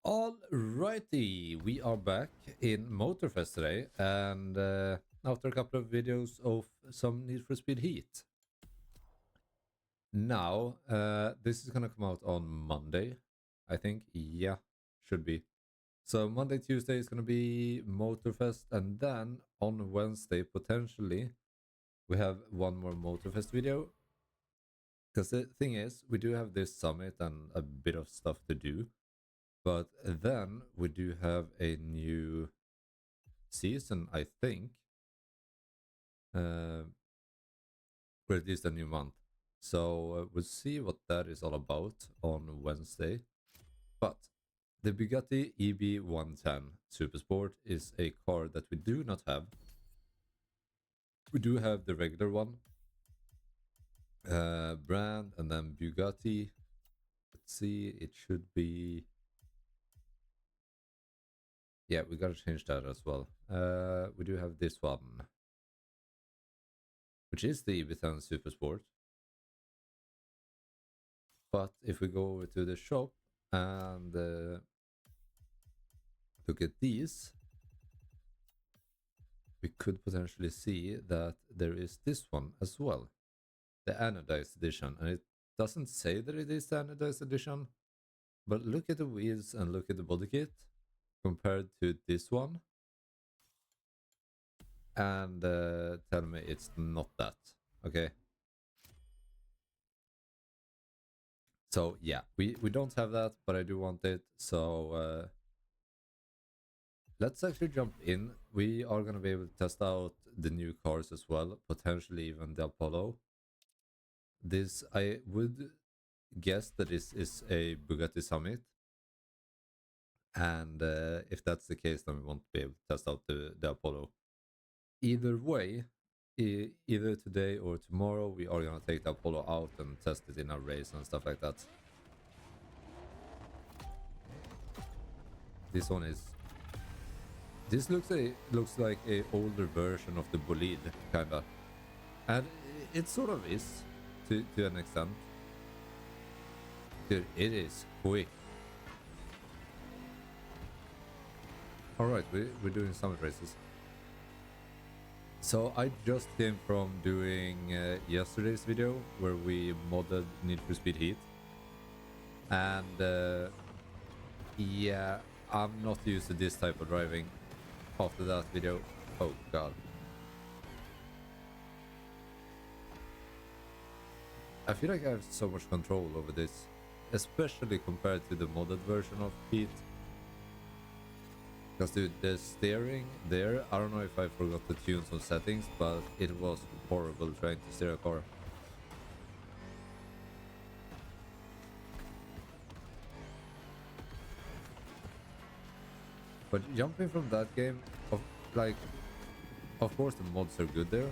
Alrighty, we are back in Motorfest today, and after a couple of videos of some Need for Speed Heat. Now, this is gonna come out on Monday, I think. Yeah, should be. So Monday, Tuesday is gonna be Motorfest, and then on Wednesday, potentially, we have one more Motorfest video. Because the thing is, we do have this summit and a bit of stuff to do. But then we do have a new season, I think, uh, or at least a new month. So we'll see what that is all about on Wednesday. But the Bugatti EB110 Supersport is a car that we do not have. We do have the regular one, brand, and then Bugatti. Let's see, it should be. Yeah, we gotta change that as well. We do have this one, which is the EB10 Supersport. But if we go over to the shop and look at these, we could potentially see that there is this one as well, the anodized edition. And it doesn't say that it is the anodized edition, but look at the wheels and look at the body kit compared to this one. And tell me it's not that, okay? So yeah, we don't have that, but I do want it. So let's actually jump in. We are going to be able to test out the new cars as well, potentially even the Apollo. This, I would guess that this is a Bugatti Summit. And if that's the case, then we won't be able to test out the Apollo. Either way, either today or tomorrow, we are going to take the Apollo out and test it in a race and stuff like that. This one is... This looks like a older version of the Bolide, kinda. And it sort of is, to an extent. Dude, it is quick. Alright, we're doing summit races. So I just came from doing yesterday's video where we modded Need for Speed Heat. And yeah, I'm not used to this type of driving after that video. Oh god. I feel like I have so much control over this, especially compared to the modded version of Heat. Because dude, the steering there, I don't know if I forgot to tune some settings, but it was horrible trying to steer a car. But jumping from that game, of course the mods are good there,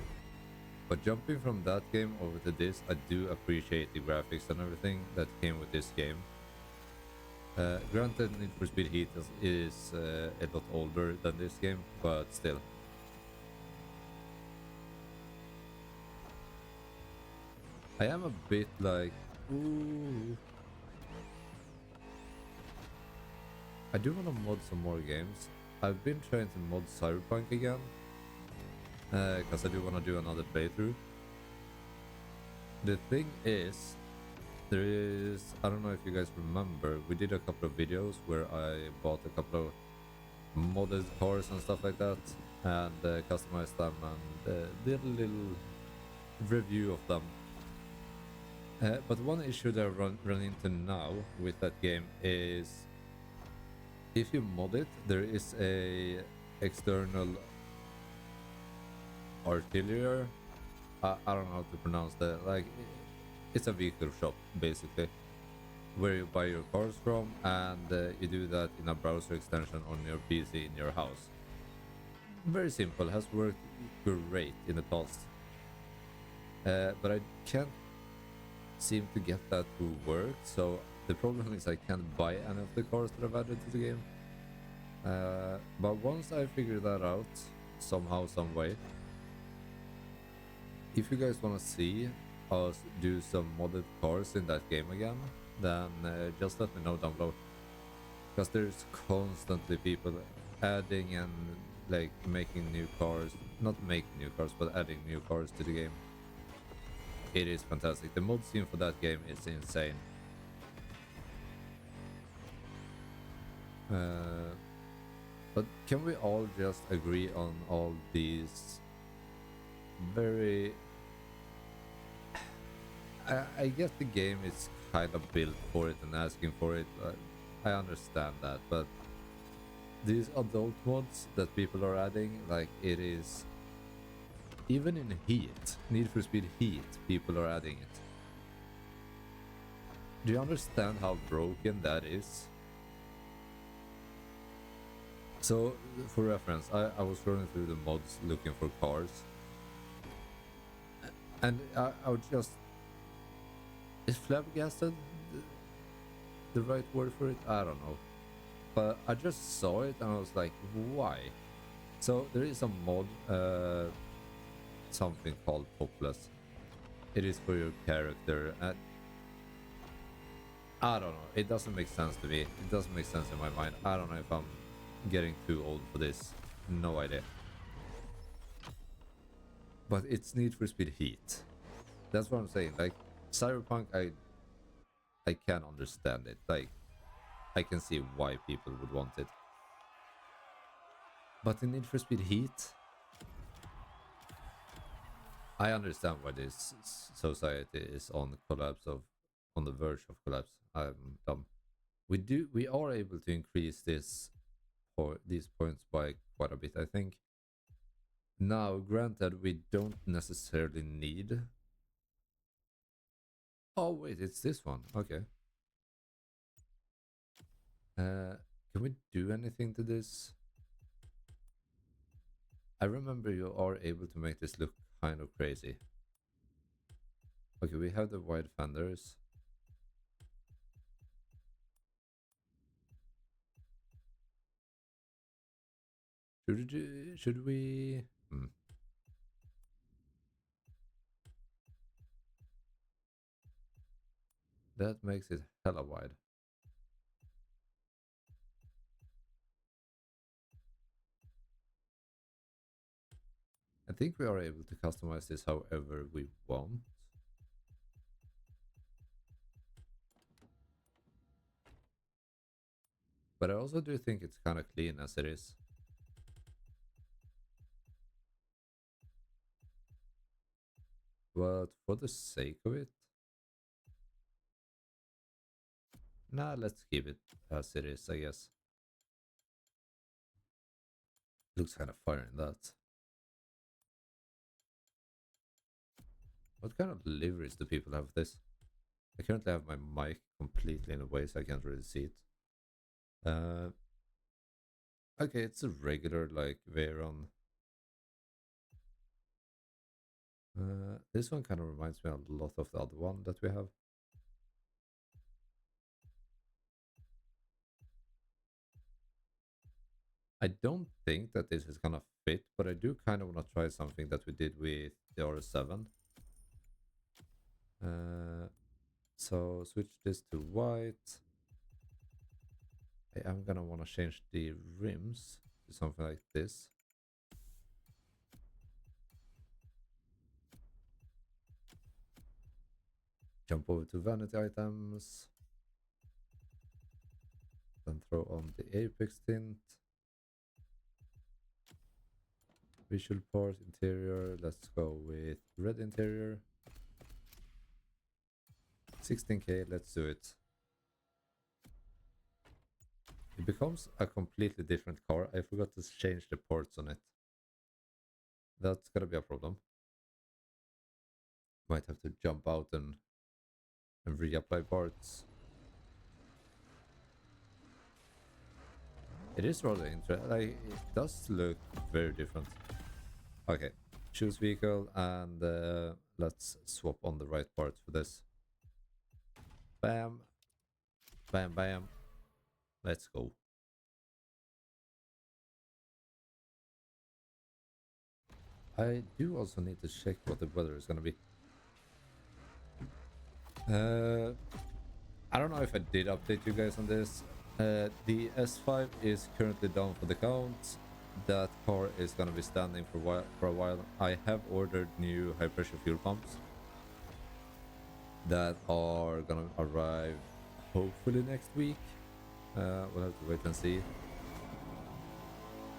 but jumping from that game over to this, I do appreciate the graphics and everything that came with this game. Granted, Need for Speed Heat is a lot older than this game, but still. I am a bit like, ooh. I do want to mod some more games. I've been trying to mod Cyberpunk again, because I do want to do another playthrough. The thing is, there is, I don't know if you guys remember, we did a couple of videos where I bought a couple of modded cars and stuff like that, and customized them and did a little review of them. But one issue that I run into now with that game is, if you mod it, there is a external artillery. I don't know how to pronounce that. Like, it's a vehicle shop basically, where you buy your cars from, and you do that in a browser extension on your PC in your house. Very simple, has worked great in the past. But I can't seem to get that to work, so the problem is I can't buy any of the cars that I've added to the game. But once I figure that out, somehow, some way, if you guys want to see us do some modded cars in that game again, then just let me know down below. because there's constantly people adding and like making new cars, not making new cars, but adding new cars to the game. It is fantastic. The mod scene for that game is insane. But can we all just agree on all these very... I guess the game is kind of built for it and asking for it. I understand that, but these adult mods that people are adding, like it is... Even in Heat, Need for Speed Heat, people are adding it. Do you understand how broken that is? So, for reference, I was scrolling through the mods looking for cars. And I would just... Is flabbergasted the right word for it? I don't know. But I just saw it and I was like, why? So, there is a mod, something called Topless. It is for your character. And I don't know. It doesn't make sense to me. It doesn't make sense in my mind. I don't know if I'm getting too old for this. No idea. But it's Need for Speed Heat. That's what I'm saying. Like Cyberpunk, I can understand it. Like I can see why people would want it. But in Need for Speed Heat, I understand why this society is on the verge of collapse. I'm dumb. We are able to increase these points by quite a bit, I think. Now, granted, we don't necessarily need... Oh wait, it's this one. Okay. Can we do anything to this? I remember you are able to make this look kind of crazy. Okay, we have the wide fenders. Should we? That makes it hella wide. I think we are able to customize this however we want. But I also do think it's kind of clean as it is. But for the sake of it, nah, let's keep it as it is, I guess. Looks kind of fire in that. What kind of liveries do people have this? I currently have my mic completely in the way, so I can't really see it. Okay, it's a regular, like, Veyron. This one kind of reminds me a lot of the other one that we have. I don't think that this is gonna fit, but I do kind of want to try something that we did with the RS7. So switch this to white. I'm gonna want to change the rims to something like this. Jump over to vanity items. Then throw on the apex tint. Visual part, interior. Let's go with red interior. 16k, let's do it. It becomes a completely different car. I forgot to change the ports on it. That's gonna be a problem. Might have to jump out and reapply parts. It is rather interesting. Like, it does look very different. Okay, choose vehicle and let's swap on the right parts for this. Bam. Bam, bam. Let's go. I do also need to check what the weather is gonna be. I don't know if I did update you guys on this. The S5 is currently down for the count. That car is gonna be standing for a while. I have ordered new high pressure fuel pumps that are gonna arrive hopefully next week. We'll have to wait and see.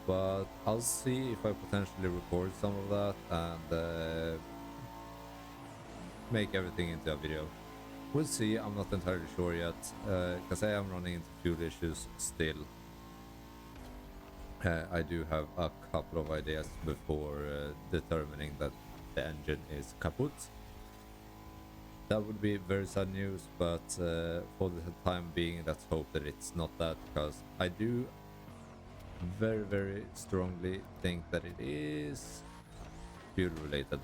But I'll see if I potentially record some of that and make everything into a video. We'll see, I'm not entirely sure yet, because I am running into fuel issues still. I do have a couple of ideas before determining that the engine is kaput. That would be very sad news, but for the time being, let's hope that it's not that, because I do very, very strongly think that it is fuel related.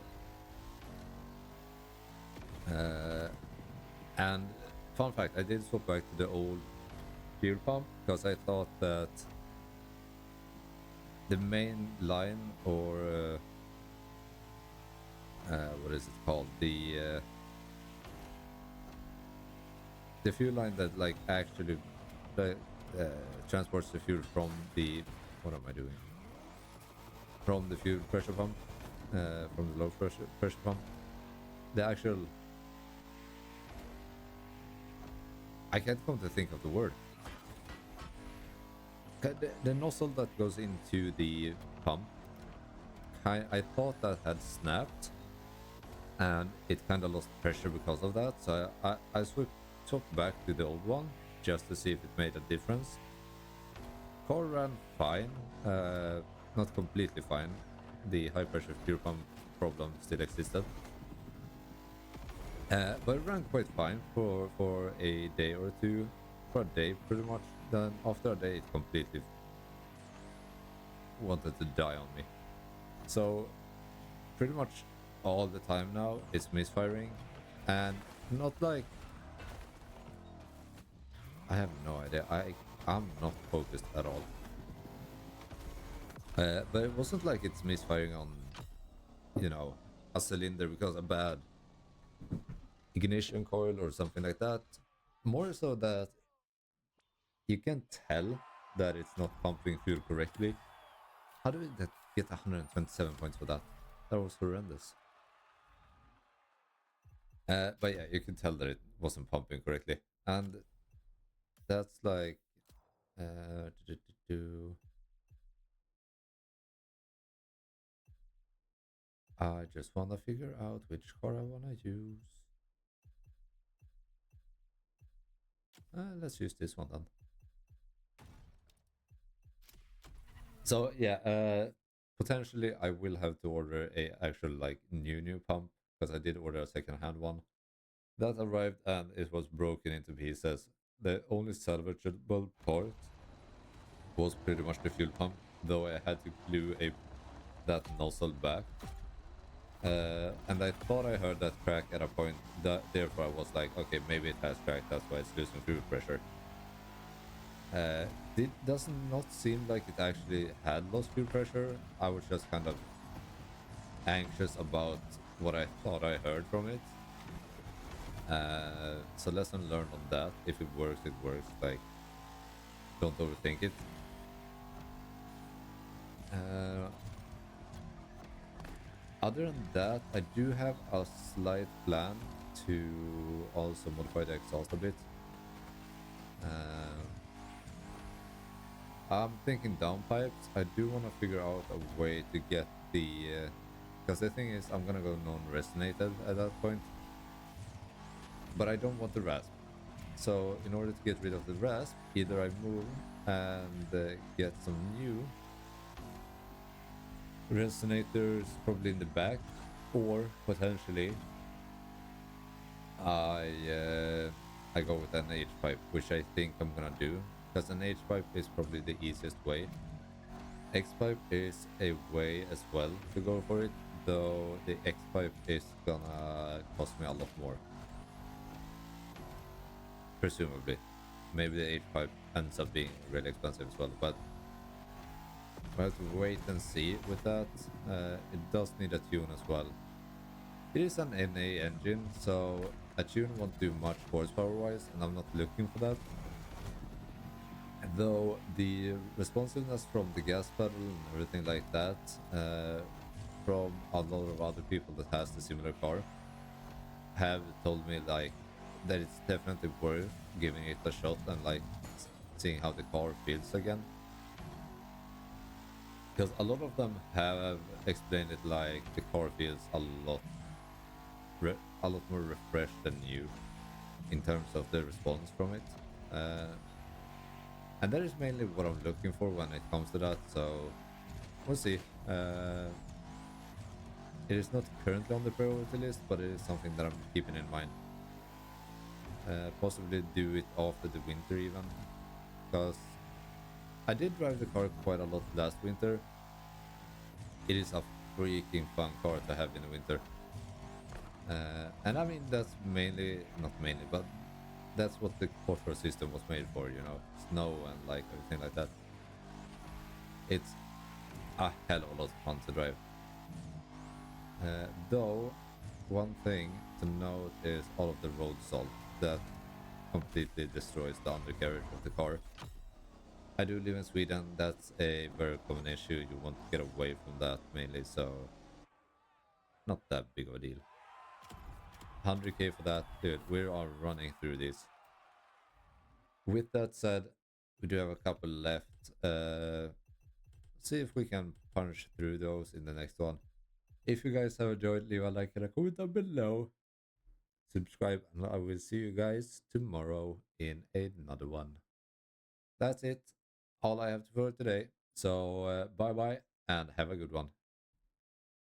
And fun fact, I did swap back to the old fuel pump because I thought that the main line, or what is it called, the fuel line that like actually transports the fuel from the, what am I doing, from the fuel pressure pump, from the low pressure pump, the actual, I can't come to think of the word. The nozzle that goes into the pump, I thought that had snapped and it kind of lost pressure because of that. So I swapped back to the old one just to see if it made a difference. Car ran fine, not completely fine. The high pressure fuel pump problem still existed. But it ran quite fine for a day or two. For a day, pretty much. Then after a day, it completely wanted to die on me. So pretty much all the time now, it's misfiring. And not like... I have no idea. I'm not focused at all. But it wasn't like it's misfiring on, you know, a cylinder because a bad ignition coil or something like that. More so that you can tell that it's not pumping fuel correctly. How do we get 127 points for that? That was horrendous. But yeah, you can tell that it wasn't pumping correctly. And that's like... I just want to figure out which car I want to use. Let's use this one then. So yeah, potentially I will have to order a actual like new pump, because I did order a second-hand one. That arrived and it was broken into pieces. The only salvageable part was pretty much the fuel pump, though I had to glue that nozzle back. And I thought I heard that crack at a point, therefore I was like, okay, maybe it has cracked, that's why it's losing fuel pressure. It does not seem like it actually had lost fuel pressure. I was just kind of anxious about what I thought I heard from it. So lesson learned on that. If it works, it works. Like, don't overthink it. Other than that, I do have a slight plan to also modify the exhaust a bit. I'm thinking downpipes. I do want to figure out a way to get the... because the thing is, I'm gonna go non-resonated at that point. But I don't want the rasp. So in order to get rid of the rasp, either I move and get some new resonators probably in the back, or potentially I go with an H-pipe, which I think I'm gonna do, because an H-pipe is probably the easiest way. X-pipe is a way as well to go for it, though the X-pipe is gonna cost me a lot more. Presumably. Maybe the H-pipe ends up being really expensive as well, but we'll have to wait and see with that. It does need a tune as well. It is an NA engine, so a tune won't do much horsepower wise, and I'm not looking for that. Though the responsiveness from the gas pedal and everything like that, from a lot of other people that has the similar car, have told me like that it's definitely worth giving it a shot and like seeing how the car feels again. Because a lot of them have explained it like the car feels a lot more refreshed than new in terms of the response from it. Uh, and that is mainly what I'm looking for when it comes to that. So we'll see. It is not currently on the priority list, but it is something that I'm keeping in mind. Possibly do it after the winter even, because I did drive the car quite a lot last winter. It is a freaking fun car to have in the winter. And I mean, that's mainly, not mainly, but that's what the quattro system was made for, you know, snow and like everything like that. It's a hell of a lot of fun to drive. Though, one thing to note is all of the road salt that completely destroys the undercarriage of the car. I do live in Sweden. That's a very common issue. You want to get away from that mainly, so not that big of a deal. 100k for that, dude. We are running through this. With that said, we do have a couple left. See if we can punch through those in the next one. If you guys have enjoyed, leave a like and a comment down below. Subscribe, and I will see you guys tomorrow in another one. That's it. All I have for today. So bye bye and have a good one.